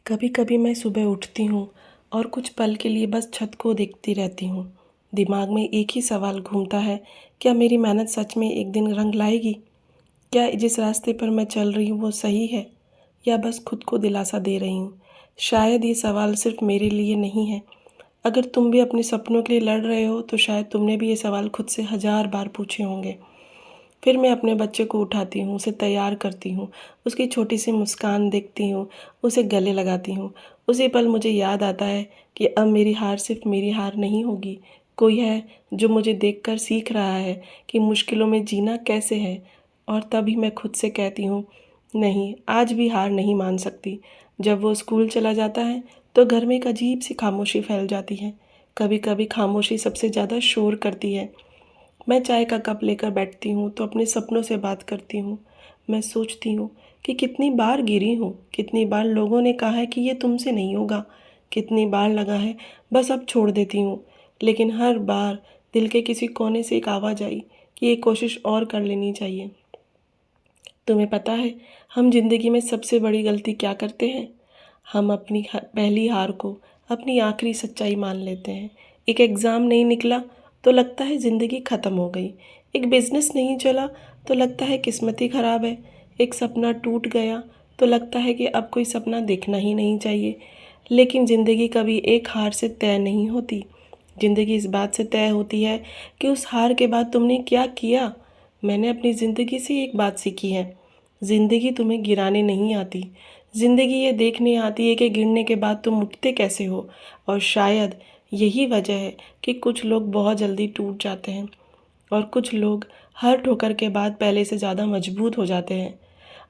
कभी कभी मैं सुबह उठती हूँ और कुछ पल के लिए बस छत को देखती रहती हूँ। दिमाग में एक ही सवाल घूमता है, क्या मेरी मेहनत सच में एक दिन रंग लाएगी? क्या जिस रास्ते पर मैं चल रही हूँ वो सही है, या बस खुद को दिलासा दे रही हूँ? शायद ये सवाल सिर्फ मेरे लिए नहीं है। अगर तुम भी अपने सपनों के लिए लड़ रहे हो तो शायद तुमने भी ये सवाल खुद से 1000 बार पूछे होंगे। फिर मैं अपने बच्चे को उठाती हूँ, उसे तैयार करती हूँ, उसकी छोटी सी मुस्कान देखती हूँ, उसे गले लगाती हूँ। उसी पल मुझे याद आता है कि अब मेरी हार सिर्फ मेरी हार नहीं होगी, कोई है जो मुझे देखकर सीख रहा है कि मुश्किलों में जीना कैसे है। और तभी मैं खुद से कहती हूँ, नहीं, आज भी हार नहीं मान सकती। जब वो स्कूल चला जाता है तो घर में एक अजीब सी खामोशी फैल जाती है। कभी कभी खामोशी सबसे ज़्यादा शोर करती है। मैं चाय का कप लेकर बैठती हूँ तो अपने सपनों से बात करती हूँ। मैं सोचती हूँ कि कितनी बार गिरी हूँ, कितनी बार लोगों ने कहा है कि ये तुमसे नहीं होगा, कितनी बार लगा है बस अब छोड़ देती हूँ। लेकिन हर बार दिल के किसी कोने से एक आवाज़ आई कि ये कोशिश और कर लेनी चाहिए। तुम्हें पता है, हम जिंदगी में सबसे बड़ी गलती क्या करते हैं? हम अपनी पहली हार को अपनी आखिरी सच्चाई मान लेते हैं। एक एग्ज़ाम नहीं निकला तो लगता है ज़िंदगी ख़त्म हो गई। एक बिज़नेस नहीं चला तो लगता है किस्मत ही ख़राब है। एक सपना टूट गया तो लगता है कि अब कोई सपना देखना ही नहीं चाहिए। लेकिन ज़िंदगी कभी एक हार से तय नहीं होती। ज़िंदगी इस बात से तय होती है कि उस हार के बाद तुमने क्या किया। मैंने अपनी ज़िंदगी से एक बात सीखी है, ज़िंदगी तुम्हें गिराने नहीं आती। ज़िंदगी ये देखने आती है कि गिरने के बाद तुम उठते कैसे हो। और शायद यही वजह है कि कुछ लोग बहुत जल्दी टूट जाते हैं और कुछ लोग हर ठोकर के बाद पहले से ज़्यादा मजबूत हो जाते हैं।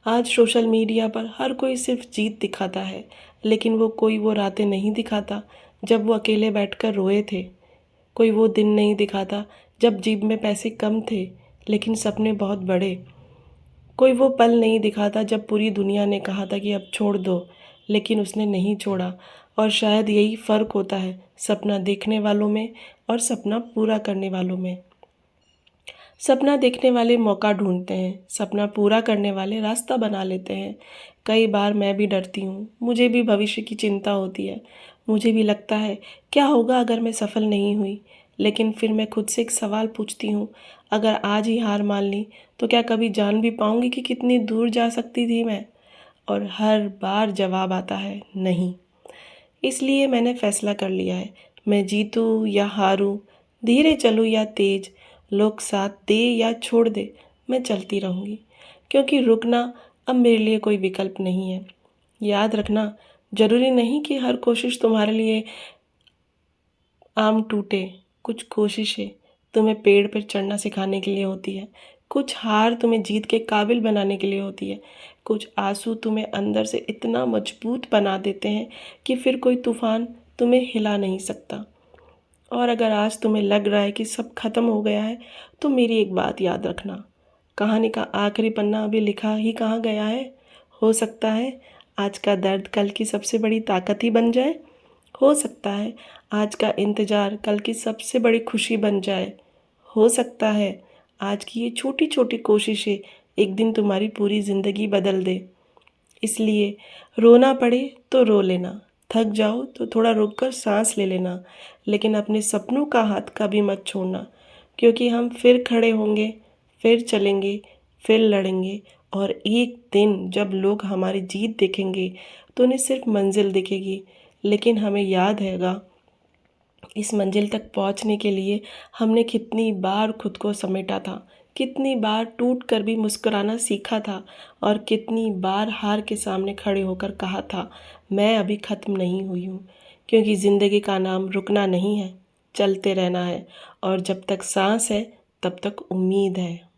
आज सोशल मीडिया पर हर कोई सिर्फ जीत दिखाता है, लेकिन वो रातें नहीं दिखाता जब वो अकेले बैठकर रोए थे। कोई वो दिन नहीं दिखाता जब जेब में पैसे कम थे लेकिन सपने बहुत बड़े। कोई वो पल नहीं दिखाता जब पूरी दुनिया ने कहा था कि अब छोड़ दो, लेकिन उसने नहीं छोड़ा। और शायद यही फ़र्क होता है सपना देखने वालों में और सपना पूरा करने वालों में। सपना देखने वाले मौका ढूंढते हैं, सपना पूरा करने वाले रास्ता बना लेते हैं। कई बार मैं भी डरती हूँ, मुझे भी भविष्य की चिंता होती है। मुझे भी लगता है क्या होगा अगर मैं सफल नहीं हुई। लेकिन फिर मैं खुद से एक सवाल पूछती हूँ, अगर आज ही हार मान ली तो क्या कभी जान भी पाऊंगी कि कितनी दूर जा सकती थी मैं? और हर बार जवाब आता है नहीं। इसलिए मैंने फैसला कर लिया है, मैं जीतूँ या हारूँ, धीरे चलूँ या तेज, लोग साथ दे या छोड़ दे, मैं चलती रहूँगी। क्योंकि रुकना अब मेरे लिए कोई विकल्प नहीं है। याद रखना, जरूरी नहीं कि हर कोशिश तुम्हारे लिए आम टूटे। कुछ कोशिशें तुम्हें पेड़ पर चढ़ना सिखाने के लिए होती है, कुछ हार तुम्हें जीत के काबिल बनाने के लिए होती है, कुछ आंसू तुम्हें अंदर से इतना मजबूत बना देते हैं कि फिर कोई तूफान तुम्हें हिला नहीं सकता। और अगर आज तुम्हें लग रहा है कि सब खत्म हो गया है तो मेरी एक बात याद रखना, कहानी का आखिरी पन्ना अभी लिखा ही कहाँ गया है। हो सकता है आज का दर्द कल की सबसे बड़ी ताकत ही बन जाए। हो सकता है आज का इंतज़ार कल की सबसे बड़ी खुशी बन जाए। हो सकता है आज की ये छोटी छोटी कोशिशें एक दिन तुम्हारी पूरी ज़िंदगी बदल दे। इसलिए रोना पड़े तो रो लेना, थक जाओ तो थोड़ा रुक कर सांस ले लेना, लेकिन अपने सपनों का हाथ कभी मत छोड़ना। क्योंकि हम फिर खड़े होंगे, फिर चलेंगे, फिर लड़ेंगे। और एक दिन जब लोग हमारी जीत देखेंगे तो उन्हें सिर्फ मंजिल दिखेगी, लेकिन हमें याद हैगा इस मंजिल तक पहुंचने के लिए हमने कितनी बार खुद को समेटा था, कितनी बार टूट कर भी मुस्कुराना सीखा था, और कितनी बार हार के सामने खड़े होकर कहा था, मैं अभी ख़त्म नहीं हुई हूँ। क्योंकि ज़िंदगी का नाम रुकना नहीं है, चलते रहना है। और जब तक सांस है तब तक उम्मीद है।